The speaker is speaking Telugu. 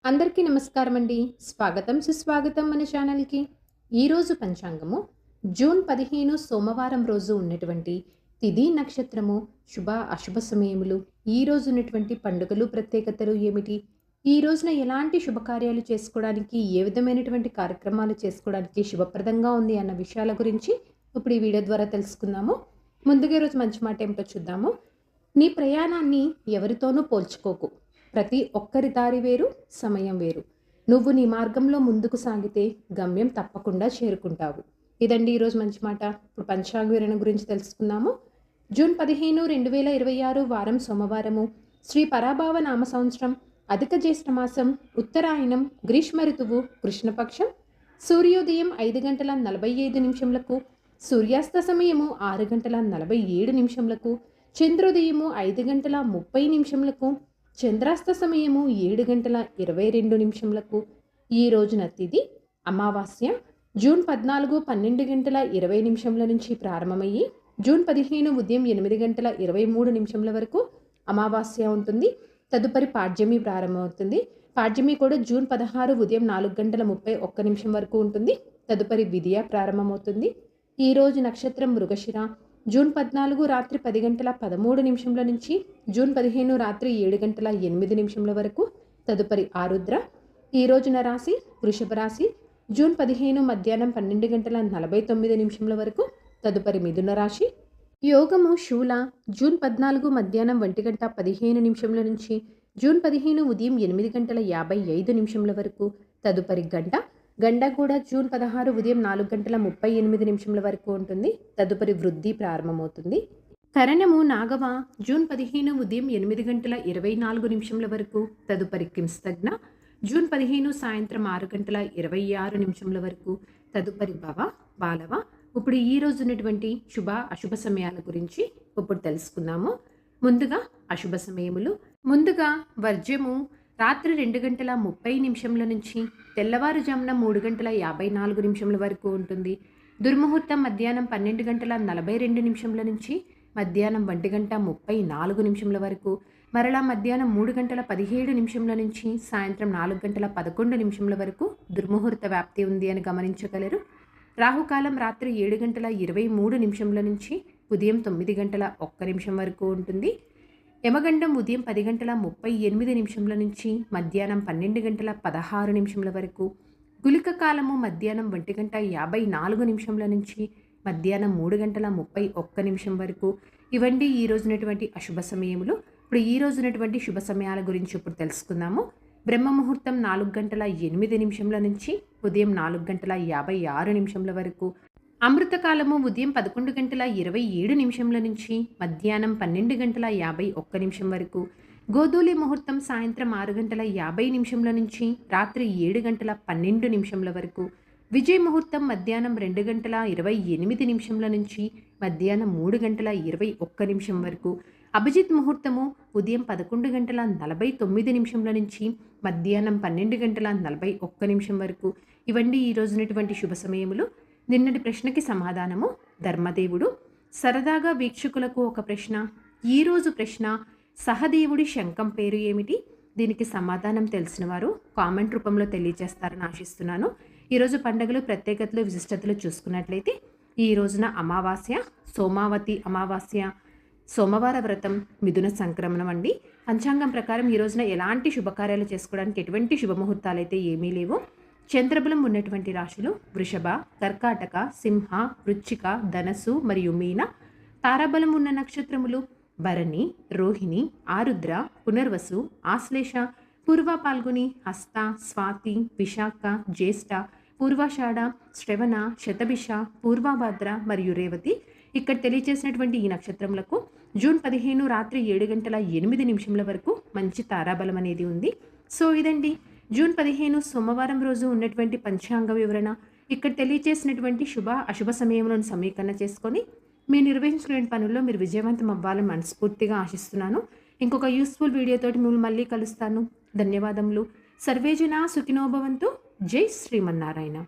అందరికీ నమస్కారం అండి. స్వాగతం సుస్వాగతం మన ఛానల్‌కి. ఈరోజు పంచాంగము జూన్ 15 సోమవారం రోజు ఉన్నటువంటి తిథి, నక్షత్రము, శుభ, అశుభ సమయములు, ఈ రోజు ఉన్నటువంటి పండుగలు, ప్రత్యేకతలు ఏమిటి? ఈ రోజున ఎలాంటి శుభకార్యాలు చేసుకోవడానికి, ఏ విధమైనటువంటి కార్యక్రమాలు చేసుకోవడానికి శుభప్రదంగా ఉంది అన్న విషయాల గురించి ఇప్పుడు ఈ వీడియో ద్వారా తెలుసుకుందాము. ముందుగా ఈరోజు మంచి మాట ఏమిటో చూద్దాము. నీ ప్రయాణాన్ని ఎవరితోనూ పోల్చుకోకు. ప్రతి ఒక్కరి దారి వేరు, సమయం వేరు. నువ్వు నీ మార్గంలో ముందుకు సాగితే గమ్యం తప్పకుండా చేరుకుంటావు. ఇదండి ఈరోజు మంచి మాట. ఇప్పుడు పంచాంగ వివరణ గురించి తెలుసుకుందాము. జూన్ 15, 2026 వారం సోమవారము. శ్రీ పరాభావ నామ సంవత్సరం, అధిక జ్యేష్ఠ మాసం, ఉత్తరాయణం, గ్రీష్మ ఋతువు, కృష్ణపక్షం. సూర్యోదయం 5 గంటల 45 నిమిషములకు, సూర్యాస్త సమయము 6 గంటల 47 నిమిషములకు, చంద్రోదయము 5 గంటల 30 నిమిషములకు, చంద్రాస్త సమయము 7 గంటల 22 నిమిషములకు. ఈ రోజున తిథి అమావాస్య. జూన్ 14 12 గంటల 20 నిమిషముల నుంచి ప్రారంభమయ్యి జూన్ 15 ఉదయం 8 గంటల 23 నిమిషముల వరకు అమావాస్య ఉంటుంది. తదుపరి పాడ్యమి ప్రారంభమవుతుంది. పాడ్యమి కూడా జూన్ 16 ఉదయం 4 గంటల 31 నిమిషం వరకు ఉంటుంది. తదుపరి విధియ ప్రారంభమవుతుంది. ఈ రోజు నక్షత్రం మృగశిర. జూన్ 14 రాత్రి 10 గంటల 13 నిమిషముల నుంచి జూన్ 15 రాత్రి 7 గంటల 8 నిమిషముల వరకు. తదుపరి ఆరుద్ర. ఈ రోజున రాశి వృషభ రాశి. జూన్ 15 మధ్యాహ్నం 12 గంటల 49 నిమిషముల వరకు. తదుపరి మిథున రాశి. యోగము శూల. జూన్ 14 మధ్యాహ్నం 1 గంట 15 నిమిషముల నుంచి జూన్ 15 ఉదయం 8 గంటల 55 నిమిషముల వరకు. తదుపరి గంట. గండ కూడా జూన్ 16 ఉదయం 4 గంటల 38 నిమిషముల వరకు ఉంటుంది. తదుపరి వృద్ధి ప్రారంభమవుతుంది. కరణము నాగవ. జూన్ 15 ఉదయం 8 గంటల 24 నిమిషముల వరకు. తదుపరి కింస్తగ్న జూన్ 15 సాయంత్రం 6 గంటల 26 నిమిషముల వరకు. తదుపరి భవ బాలవ. ఇప్పుడు ఈ రోజు ఉన్నటువంటి శుభ అశుభ సమయాల గురించి ఇప్పుడు తెలుసుకుందాము. ముందుగా అశుభ సమయములు. ముందుగా వర్జ్యము రాత్రి 2 గంటల 30 నిమిషముల నుంచి తెల్లవారుజామున 3 గంటల 54 నిమిషముల వరకు ఉంటుంది. దుర్ముహూర్తం మధ్యాహ్నం 12 గంటల 42 నిమిషముల నుంచి మధ్యాహ్నం 1 గంట 34 నిమిషముల వరకు. మరలా మధ్యాహ్నం 3 గంటల 17 నిమిషముల నుంచి సాయంత్రం 4 గంటల 11 నిమిషముల వరకు దుర్ముహూర్త వ్యాప్తి ఉంది అని గమనించగలరు. రాహుకాలం రాత్రి 7 గంటల 23 నిమిషముల నుంచి ఉదయం 9 గంటల 1 నిమిషం వరకు ఉంటుంది. యమగండం ఉదయం 10 గంటల 38 నిమిషముల నుంచి మధ్యాహ్నం 12 గంటల 16 నిమిషముల వరకు. గుళిక కాలము మధ్యాహ్నం 1 గంట 54 నిమిషముల నుంచి మధ్యాహ్నం 3 గంటల 31 నిమిషం వరకు. ఇవండి ఈ రోజునటువంటి అశుభ సమయములు. ఇప్పుడు ఈ రోజునటువంటి శుభ సమయాల గురించి ఇప్పుడు తెలుసుకుందాము. బ్రహ్మ ముహూర్తం 4 గంటల 8 నిమిషముల నుంచి ఉదయం 4 గంటల 56 నిమిషముల వరకు. అమృతకాలము ఉదయం 11 గంటల 27 నిమిషముల నుంచి మధ్యాహ్నం 12 గంటల 51 నిమిషం వరకు. గోధూలి ముహూర్తం సాయంత్రం 6 గంటల 50 నిమిషముల నుంచి రాత్రి 7 గంటల 12 నిమిషముల వరకు. విజయ ముహూర్తం మధ్యాహ్నం 2 గంటల 28 నిమిషముల నుంచి మధ్యాహ్నం 3 గంటల 21 నిమిషం వరకు. అభిజిత్ ముహూర్తము ఉదయం 11 గంటల 49 నిమిషముల నుంచి మధ్యాహ్నం 12 గంటల 41 నిమిషం వరకు. ఇవన్నీ ఈ రోజునటువంటి శుభ సమయములు. నిన్నటి ప్రశ్నకి సమాధానము ధర్మదేవుడు. సరదాగా వీక్షకులకు ఒక ప్రశ్న. ఈరోజు ప్రశ్న, సహదేవుడి శంఖం పేరు ఏమిటి? దీనికి సమాధానం తెలిసిన వారు కామెంట్ రూపంలో తెలియజేస్తారని ఆశిస్తున్నాను. ఈరోజు పండుగలు, ప్రత్యేకతలు, విశిష్టతలు చూసుకున్నట్లయితే ఈ రోజున అమావాస్య, సోమావతి అమావాస్య, సోమవార వ్రతం, మిథున సంక్రమణం అండి. పంచాంగం ప్రకారం ఈ రోజున ఎలాంటి శుభకార్యాలు చేసుకోవడానికి ఎటువంటి శుభముహూర్తాలు అయితే ఏమీ లేవు. చంద్రబలం ఉన్నటువంటి రాశులు వృషభ, కర్కాటక, సింహ, వృశ్చిక, ధనస్సు మరియు మీన. తారాబలం ఉన్న నక్షత్రములు భరణి, రోహిణి, ఆరుద్ర, పునర్వసు, ఆశ్లేష, పూర్వ పాల్గొని, హస్త, స్వాతి, విశాఖ, జ్యేష్ఠ, పూర్వాషాఢ, శ్రవణ, శతభిష, పూర్వభద్ర మరియు రేవతి. ఇక్కడ తెలియజేసినటువంటి ఈ నక్షత్రములకు జూన్ 15 రాత్రి 7 గంటల 8 నిమిషముల వరకు మంచి తారాబలం అనేది ఉంది. సో ఇదండి జూన్ 15 సోమవారం రోజు ఉన్నటువంటి పంచాంగ వివరణ. ఇక్కడ తెలియజేసినటువంటి శుభ అశుభ సమయంలోని సమీకరణ చేసుకొని మీరు నిర్వహించుకునే పనుల్లో మీరు విజయవంతం అవ్వాలని మనస్ఫూర్తిగా ఆశిస్తున్నాను. ఇంకొక యూస్ఫుల్ వీడియోతోటి మిమ్మల్ని మళ్ళీ కలుస్తాను. ధన్యవాదములు. సర్వేజన సుఖినో భవంతు. జై శ్రీమన్నారాయణ.